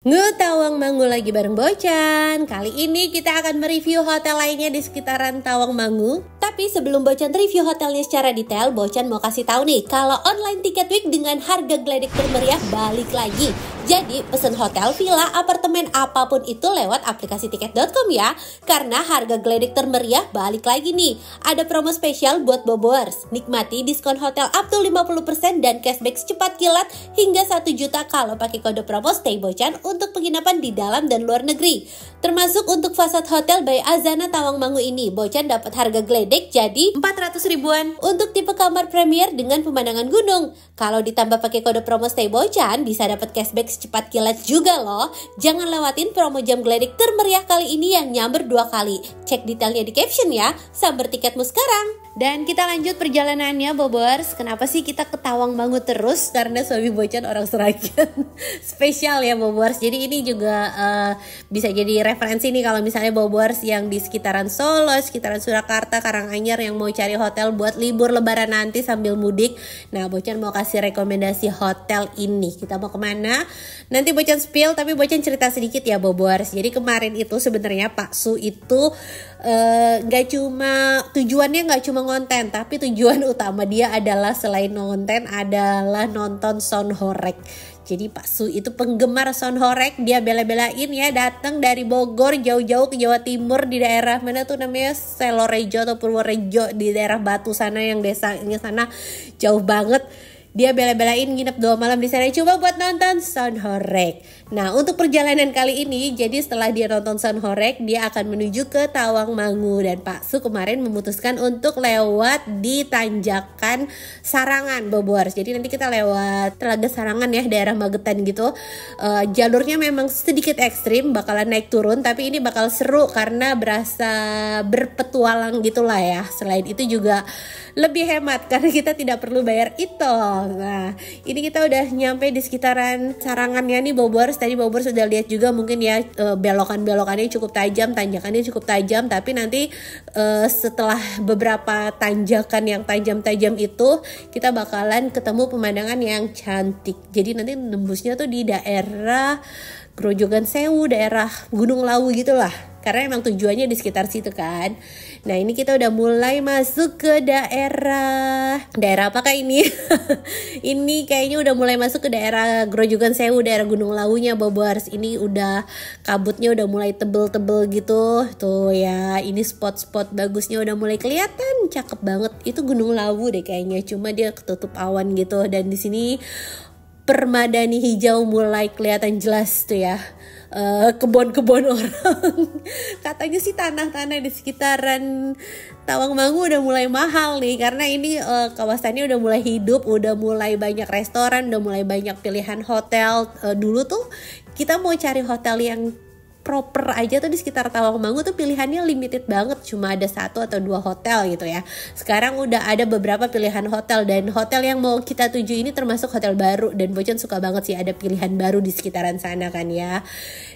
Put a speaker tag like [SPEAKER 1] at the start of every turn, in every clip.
[SPEAKER 1] Tawangmangu lagi bareng Bocan. Kali ini kita akan mereview hotel lainnya di sekitaran Tawangmangu. Tapi sebelum Bocan review hotelnya secara detail, Bocan mau kasih tahu nih kalau online tiket week dengan harga geledek termeriah balik lagi. Jadi pesen hotel, villa, apartemen apapun itu lewat aplikasi tiket.com ya. Karena harga geledek termeriah balik lagi nih. Ada promo spesial buat Bobors. Nikmati diskon hotel up to 50% dan cashback secepat kilat hingga 1 juta kalau pakai kode promo Stay Bocan untuk penginapan di dalam dan luar negeri. Termasuk untuk fasad hotel by Azana Tawangmangu ini, Bocan dapat harga geledek jadi 400 ribuan untuk tipe kamar premier dengan pemandangan gunung. Kalau ditambah pakai kode promo Stay Bocan bisa dapat cashback secepat kilat juga loh. Jangan lewatin promo jam geledek termeriah kali ini yang nyamber 2 kali. Cek detailnya di caption ya. Samber tiketmu sekarang. Dan kita lanjut perjalanannya Bobors. Kenapa sih kita ke Tawangmangu terus? Karena suami Bocan orang Seragen. Spesial ya Bobors. Jadi ini juga bisa jadi referensi nih kalau misalnya Bobors yang di sekitaran Solo, sekitaran Surakarta, Karanganyar yang mau cari hotel buat libur lebaran nanti sambil mudik. Nah Bocan mau kasih rekomendasi hotel ini. Kita mau kemana? Nanti Bocan spill tapi Bocan cerita sedikit ya Bobors. Jadi kemarin itu sebenarnya Pak Su itu tujuannya nggak cuma ngonten, tapi tujuan utama dia adalah selain ngonten adalah nonton sound horeg. Jadi Pak Su itu penggemar sound horeg, dia bela-belain ya datang dari Bogor jauh-jauh ke Jawa Timur di daerah mana tuh namanya Selorejo atau Purworejo di daerah Batu sana yang desanya sana jauh banget. Dia bela-belain nginep 2 malam di sana coba buat nonton sound horeg. Nah untuk perjalanan kali ini, jadi setelah dia nonton sound horeg, dia akan menuju ke Tawangmangu. Dan Pak Su kemarin memutuskan untuk lewat di Tanjakan Sarangan Bobors. Jadi nanti kita lewat Telaga Sarangan ya, daerah Magetan gitu. Jalurnya memang sedikit ekstrim, bakalan naik turun. Tapi ini bakal seru karena berasa berpetualang gitulah ya. Selain itu juga lebih hemat karena kita tidak perlu bayar e-tol. Nah, ini kita udah nyampe di sekitaran Sarangannya nih Bobors. Tadi Bobors sudah lihat juga mungkin ya belokan-belokannya cukup tajam, tanjakannya cukup tajam. Tapi nanti setelah beberapa tanjakan yang tajam-tajam itu, kita bakalan ketemu pemandangan yang cantik. Jadi nanti nembusnya tuh di daerah Grojogan Sewu, daerah Gunung Lawu gitulah. Karena emang tujuannya di sekitar situ kan. Nah ini kita udah mulai masuk ke daerah apakah ini? Ini kayaknya udah mulai masuk ke daerah Grojogan Sewu, daerah Gunung Lawunya Bobors. Ini udah kabutnya udah mulai tebel-tebel gitu. Tuh ya, ini spot-spot bagusnya udah mulai kelihatan, cakep banget. Itu Gunung Lawu deh kayaknya, cuma dia ketutup awan gitu. Dan di sini permadani hijau mulai kelihatan jelas tuh ya. Kebun-kebun orang. Katanya sih tanah-tanah di sekitaran Tawangmangu udah mulai mahal nih karena ini kawasannya udah mulai hidup, udah mulai banyak restoran, udah mulai banyak pilihan hotel. Dulu tuh kita mau cari hotel yang proper aja tuh di sekitar Tawangmangu tuh pilihannya limited banget, cuma ada 1 atau 2 hotel gitu ya. Sekarang udah ada beberapa pilihan hotel dan hotel yang mau kita tuju ini termasuk hotel baru dan Bocan suka banget sih ada pilihan baru di sekitaran sana kan ya.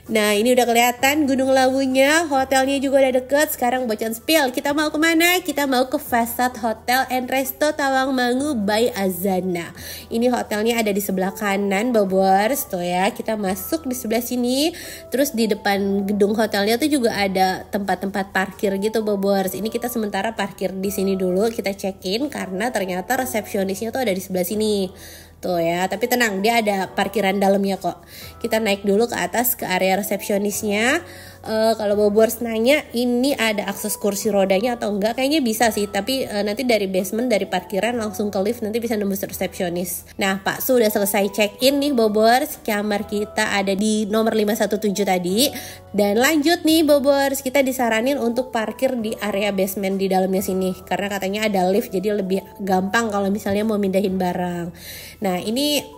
[SPEAKER 1] Nah ini udah kelihatan Gunung Lawunya, hotelnya juga udah deket. Sekarang Bocan spill, kita mau kemana? Kita mau ke Fasad Hotel and Resto Tawangmangu by Azana. Ini hotelnya ada di sebelah kanan Bobors tuh ya. Kita masuk di sebelah sini, terus di depan gedung hotelnya tuh juga ada tempat-tempat parkir gitu Bobors. Ini kita sementara parkir di sini dulu, kita check in karena ternyata resepsionisnya tuh ada di sebelah sini. Tuh ya, tapi tenang, dia ada parkiran dalamnya kok. Kita naik dulu ke atas ke area resepsionisnya. Kalau Bobors nanya ini ada akses kursi rodanya atau enggak, kayaknya bisa sih. Tapi nanti dari basement, dari parkiran langsung ke lift, nanti bisa nembus resepsionis. Nah Pak Su udah selesai check in nih Bobors. Kamar kita ada di nomor 517 tadi. Dan lanjut nih Bobors, kita disaranin untuk parkir di area basement di dalamnya sini. Karena katanya ada lift jadi lebih gampang kalau misalnya mau mindahin barang. Nah ini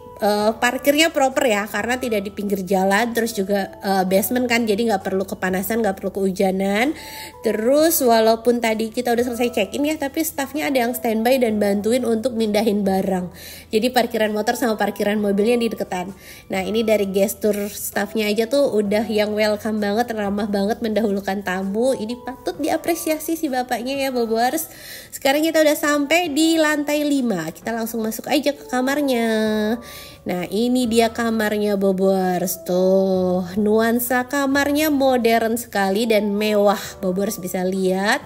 [SPEAKER 1] parkirnya proper ya karena tidak di pinggir jalan, terus juga basement kan jadi nggak perlu kepanasan, nggak perlu kehujanan. Terus walaupun tadi kita udah selesai check in ya, tapi staffnya ada yang standby dan bantuin untuk mindahin barang. Jadi parkiran motor sama parkiran mobilnya di deketan. Nah ini dari gestur staffnya aja tuh udah yang welcome banget, ramah banget, mendahulukan tamu. Ini patut diapresiasi si bapaknya ya Bobors. Sekarang kita udah sampai di lantai 5, kita langsung masuk aja ke kamarnya. Nah ini dia kamarnya Bobors. Tuh nuansa kamarnya modern sekali dan mewah. Bobors bisa lihat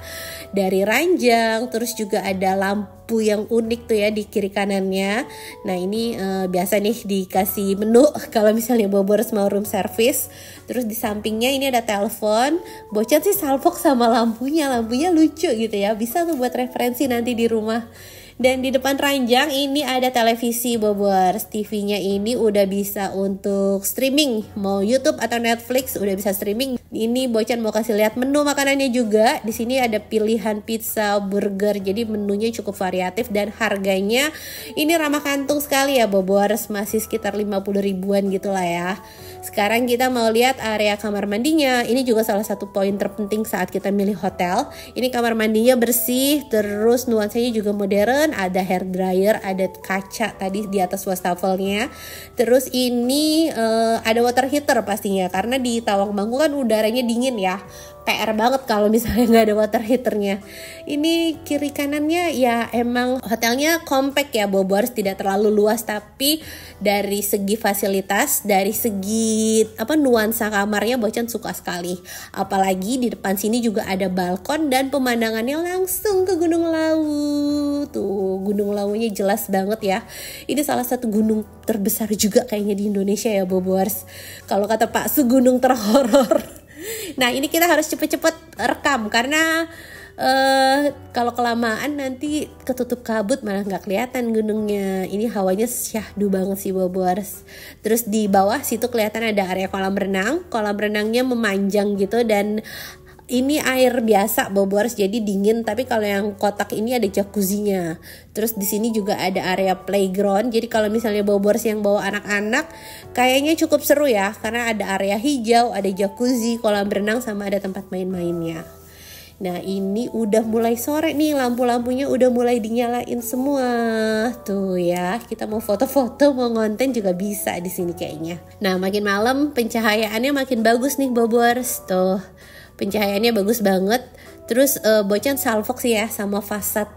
[SPEAKER 1] dari ranjang, terus juga ada lampu yang unik tuh ya di kiri kanannya. Nah ini biasa nih dikasih menu kalau misalnya Bobors mau room service. Terus di sampingnya ini ada telepon. Bocan sih salfok sama lampunya lucu gitu ya, bisa tuh buat referensi nanti di rumah. Dan di depan ranjang ini ada televisi Bobors. TV-nya ini udah bisa untuk streaming, mau YouTube atau Netflix udah bisa streaming. Ini Bocan mau kasih lihat menu makanannya juga. Di sini ada pilihan pizza, burger, jadi menunya cukup variatif dan harganya ini ramah kantong sekali ya Bobors, masih sekitar 50 ribuan gitulah ya. Sekarang kita mau lihat area kamar mandinya. Ini juga salah satu poin terpenting saat kita milih hotel. Ini kamar mandinya bersih, terus nuansanya juga modern. Ada hair dryer, ada kaca tadi di atas wastafelnya. Terus ini ada water heater pastinya, karena di Tawangmangu kan udaranya dingin ya. PR banget kalau misalnya nggak ada water heaternya. Ini kiri kanannya ya emang hotelnya compact ya Bobors, tidak terlalu luas, tapi dari segi fasilitas, dari segi nuansa kamarnya Bocan suka sekali. Apalagi di depan sini juga ada balkon dan pemandangannya langsung ke Gunung Lawu. Tuh Gunung Lawunya jelas banget ya. Ini salah satu gunung terbesar juga kayaknya di Indonesia ya Bobors. Kalau kata Pak Su, gunung terhoror. Nah ini kita harus cepet-cepet rekam karena kalau kelamaan nanti ketutup kabut malah nggak kelihatan gunungnya. Ini hawanya syahdu banget sih Bobors. Terus di bawah situ kelihatan ada area kolam renang. Kolam renangnya memanjang gitu dan ini air biasa Bobors, jadi dingin, tapi kalau yang kotak ini ada jacuzzinya. Terus di sini juga ada area playground. Jadi kalau misalnya Bobors yang bawa anak-anak, kayaknya cukup seru ya, karena ada area hijau, ada jacuzzi, kolam renang, sama ada tempat main-mainnya. Nah ini udah mulai sore nih, lampu-lampunya udah mulai dinyalain semua. Tuh ya, kita mau foto-foto, mau ngonten juga bisa di sini kayaknya. Nah makin malam pencahayaannya makin bagus nih Bobors. Tuh pencahayaannya bagus banget. Terus Bocan salfok sih ya sama fasad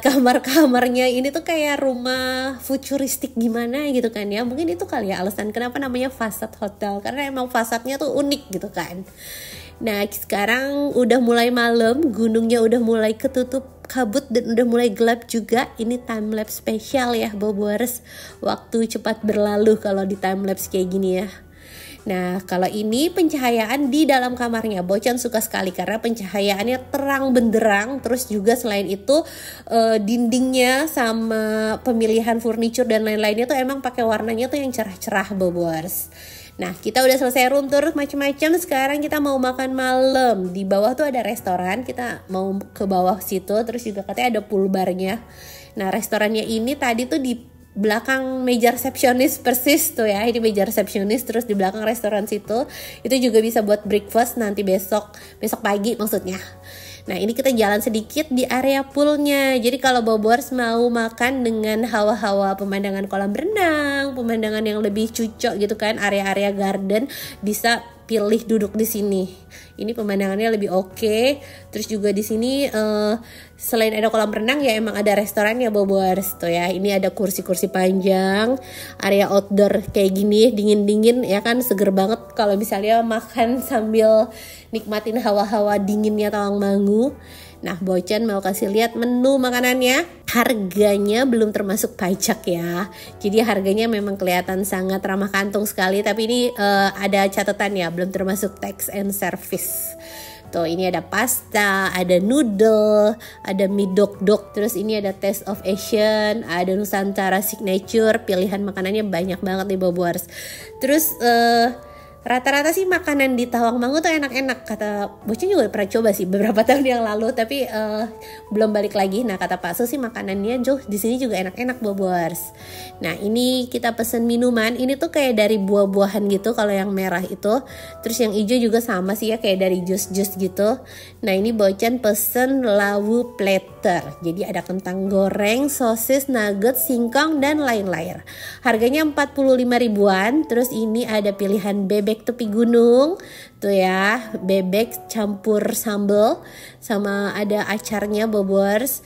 [SPEAKER 1] kamar-kamarnya. Ini tuh kayak rumah futuristik gimana gitu kan ya. Mungkin itu kali ya alasan kenapa namanya fasad hotel, karena emang fasadnya tuh unik gitu kan. Nah sekarang udah mulai malam, gunungnya udah mulai ketutup kabut dan udah mulai gelap juga. Ini time lapse spesial ya Bobors. Waktu cepat berlalu kalau di time lapse kayak gini ya. Nah kalau ini pencahayaan di dalam kamarnya Bocan suka sekali karena pencahayaannya terang benderang. Terus juga selain itu dindingnya sama pemilihan furniture dan lain-lainnya tuh emang pakai warnanya tuh yang cerah-cerah Bobors. Nah kita udah selesai room tour macam-macam. Sekarang kita mau makan malam. Di bawah tuh ada restoran, kita mau ke bawah situ. Terus juga katanya ada pool barnya. Nah restorannya ini tadi tuh di belakang meja resepsionis persis tuh ya. Ini meja resepsionis, terus di belakang restoran situ. Itu juga bisa buat breakfast nanti besok pagi maksudnya. Nah ini kita jalan sedikit di area poolnya. Jadi kalau Bobors mau makan dengan hawa-hawa pemandangan kolam renang, pemandangan yang lebih cucok gitu kan, area-area garden, bisa pilih duduk di sini. Ini pemandangannya lebih oke. Terus juga di sini selain ada kolam renang ya emang ada restoran ya Bobors tuh ya. Ini ada kursi-kursi panjang, area outdoor kayak gini dingin-dingin ya kan, seger banget kalau misalnya makan sambil nikmatin hawa-hawa dinginnya Tawangmangu. Nah Bocan mau kasih lihat menu makanannya. Harganya belum termasuk pajak ya. Jadi harganya memang kelihatan sangat ramah kantong sekali. Tapi ini ada catatan ya, belum termasuk tax and service. Tuh ini ada pasta, ada noodle, ada mie dok-dok. Terus ini ada Taste of Asian, ada Nusantara Signature. Pilihan makanannya banyak banget nih Bobors. Terus rata-rata sih makanan di Tawangmangu tuh enak-enak. Kata Bocan juga pernah coba sih beberapa tahun yang lalu, tapi belum balik lagi. Nah kata Pak Su sih makanannya di sini juga enak-enak Bobors. Nah ini kita pesen minuman. Ini tuh kayak dari buah-buahan gitu kalau yang merah itu. Terus yang hijau juga sama sih ya, kayak dari jus-jus gitu. Nah ini Bocan pesen lawu platter. Jadi ada kentang goreng, sosis, nugget, singkong dan lain-lain. Harganya 45 ribuan. Terus ini ada pilihan bebek tepi gunung tuh ya, bebek campur sambal sama ada acarnya Bobors.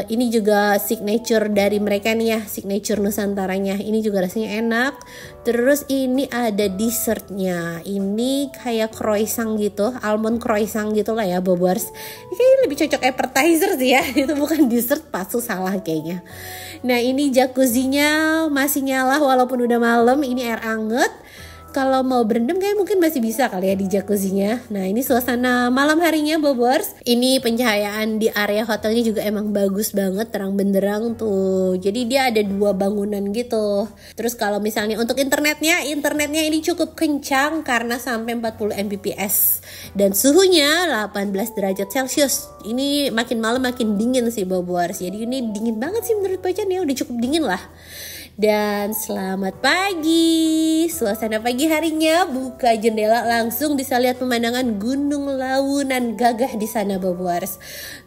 [SPEAKER 1] Ini juga signature dari mereka nih ya, signature Nusantaranya. Ini juga rasanya enak. Terus ini ada dessertnya. Ini kayak croissant gitu, almond croissant gitu lah ya Bobers. Ini kayaknya lebih cocok appetizer sih ya. Itu bukan dessert, pasu salah kayaknya. Nah ini jacuzzinya masih nyala walaupun udah malam. Ini air anget. Kalau mau berendam kayak mungkin masih bisa kali ya di jacuzzinya. Nah ini suasana malam harinya Bobers. Ini pencahayaan di area hotelnya juga emang bagus banget, terang benderang tuh. Jadi dia ada 2 bangunan gitu. Terus kalau misalnya untuk internetnya ini cukup kencang karena sampai 40 Mbps. Dan suhunya 18 derajat Celcius. Ini makin malam makin dingin sih Bobers. Jadi ini dingin banget sih menurut Bacan ya, udah cukup dingin lah. Dan selamat pagi, suasana pagi harinya, buka jendela langsung bisa lihat pemandangan Gunung Lawunan gagah di sana Bobers.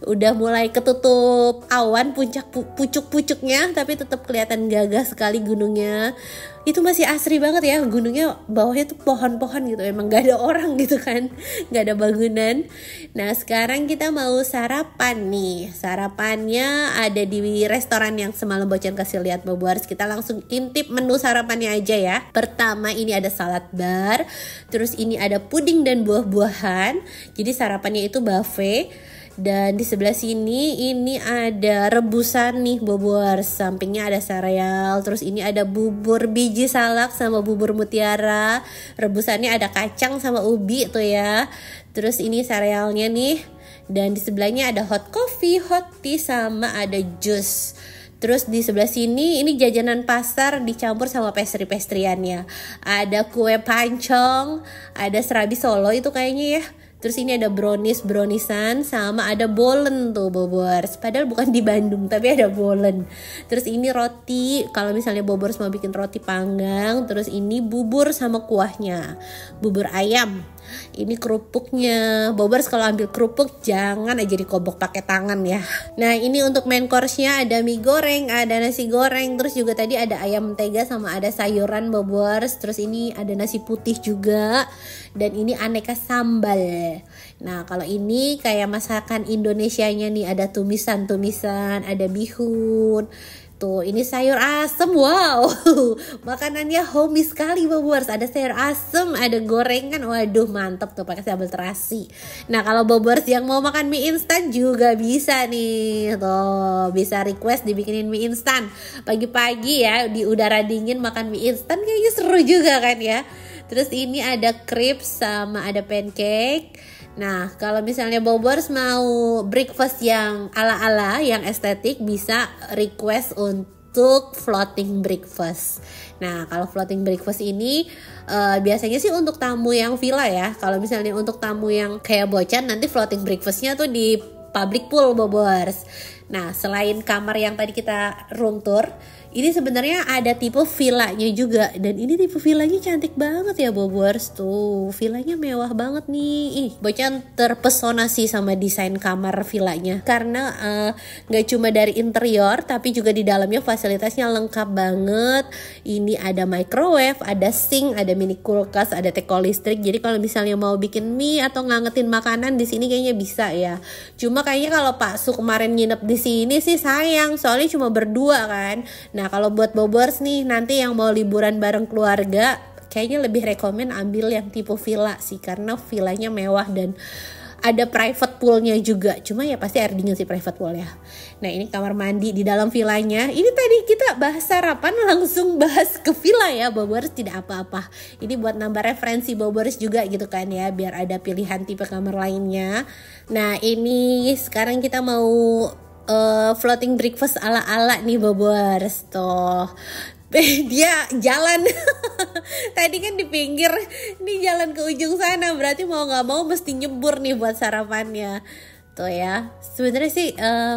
[SPEAKER 1] Udah mulai ketutup awan pucuk-pucuknya, tapi tetap kelihatan gagah sekali gunungnya. Itu masih asri banget ya, gunungnya bawahnya tuh pohon-pohon gitu, emang gak ada orang gitu kan, gak ada bangunan. Nah sekarang kita mau sarapan nih, sarapannya ada di restoran yang semalam Bocan kasih lihat Bobers. Kita langsung intip menu sarapannya aja ya. Pertama ini ada salad bar, terus ini ada puding dan buah-buahan. Jadi sarapannya itu buffet. Dan di sebelah sini ini ada rebusan nih Bobers, sampingnya ada sereal. Terus ini ada bubur biji salak sama bubur mutiara. Rebusannya ada kacang sama ubi tuh ya. Terus ini serealnya nih. Dan di sebelahnya ada hot coffee, hot tea sama ada jus. Terus di sebelah sini ini jajanan pasar dicampur sama pastry-pastryannya. Ada kue pancong, ada serabi Solo itu kayaknya ya. Terus ini ada brownies-browniesan sama ada bolen tuh Bobers. Padahal bukan di Bandung tapi ada bolen. Terus ini roti, kalau misalnya Bobers mau bikin roti panggang. Terus ini bubur sama kuahnya, bubur ayam. Ini kerupuknya. Bobers kalau ambil kerupuk jangan aja dikobok pakai tangan ya. Nah ini untuk main course-nya ada mie goreng, ada nasi goreng. Terus juga tadi ada ayam mentega sama ada sayuran Bobers. Terus ini ada nasi putih juga. Dan ini aneka sambal. Nah kalau ini kayak masakan Indonesianya nih, ada tumisan-tumisan, ada bihun. Tuh ini sayur asem, wow. Makanannya homey sekali Bobers. Ada sayur asem, ada gorengan, waduh mantep tuh pakai sambal terasi. Nah kalau Bobers yang mau makan mie instan juga bisa nih. Tuh bisa request dibikinin mie instan pagi-pagi ya, di udara dingin makan mie instan kayaknya seru juga kan ya. Terus ini ada crepes sama ada pancake. Nah kalau misalnya Bobers mau breakfast yang ala-ala, yang estetik, bisa request untuk floating breakfast. Nah kalau floating breakfast ini biasanya sih untuk tamu yang villa ya. Kalau misalnya untuk tamu yang kayak Bocan, nanti floating breakfastnya tuh di public pool Bobers. Nah selain kamar yang tadi kita room tour, ini sebenarnya ada tipe villanya juga. Dan ini tipe villanya cantik banget ya Bobers. Tuh villanya mewah banget nih. Bocan terpesona sih sama desain kamar villanya. Karena gak cuma dari interior, tapi juga di dalamnya fasilitasnya lengkap banget. Ini ada microwave, ada sink, ada mini kulkas, ada teko listrik. Jadi kalau misalnya mau bikin mie atau ngangetin makanan di sini kayaknya bisa ya. Cuma kayaknya kalau Pak Su kemarin nginep di sini sih sayang, soalnya cuma berdua kan. Nah kalau buat Bobers nih nanti yang mau liburan bareng keluarga, kayaknya lebih rekomen ambil yang tipe villa sih, karena villanya mewah dan ada private poolnya juga. Cuma ya pasti air dingin sih private pool ya. Nah ini kamar mandi di dalam villanya. Ini tadi kita bahas sarapan langsung bahas ke villa ya Bobers, tidak apa-apa. Ini buat nambah referensi Bobers juga gitu kan ya, biar ada pilihan tipe kamar lainnya. Nah ini sekarang kita mau floating breakfast ala-ala nih Bobers. Tuh dia jalan tadi kan di pinggir, ini jalan ke ujung sana, berarti mau nggak mau mesti nyebur nih buat sarapannya. Tuh ya, sebenarnya sih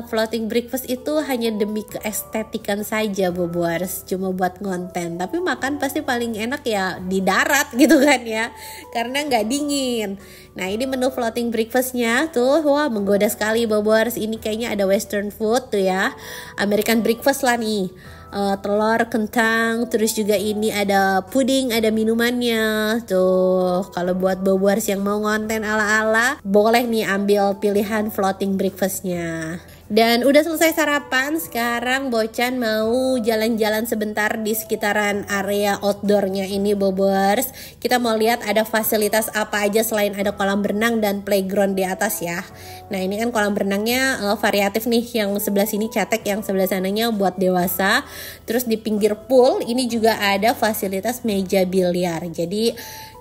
[SPEAKER 1] floating breakfast itu hanya demi keestetikan saja Bobers, cuma buat konten. Tapi makan pasti paling enak ya di darat gitu kan ya, karena nggak dingin. Nah ini menu floating breakfastnya tuh, wah menggoda sekali Bobers. Ini kayaknya ada western food tuh ya, American breakfast lah nih. Telur, kentang, terus juga ini ada puding, ada minumannya. Tuh, kalau buat Bobers yang mau konten ala-ala, boleh nih ambil pilihan floating breakfastnya. Dan udah selesai sarapan, sekarang Bocan mau jalan-jalan sebentar di sekitaran area outdoornya ini Bobers. Kita mau lihat ada fasilitas apa aja selain ada kolam berenang dan playground di atas ya. Nah ini kan kolam berenangnya variatif nih, yang sebelah sini cetek, yang sebelah sananya buat dewasa. Terus di pinggir pool ini juga ada fasilitas meja biliar. Jadi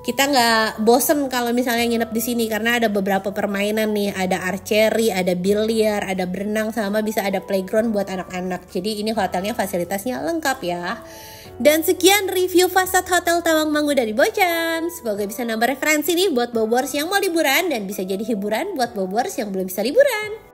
[SPEAKER 1] kita nggak bosen kalau misalnya nginep di sini karena ada beberapa permainan nih, ada archery, ada biliar, ada berenang, sama bisa ada playground buat anak-anak. Jadi ini hotelnya fasilitasnya lengkap ya. Dan sekian review fasad Hotel Tawangmangu dari Bocan. Semoga bisa nambah referensi nih buat Bobors yang mau liburan dan bisa jadi hiburan buat Bobors yang belum bisa liburan.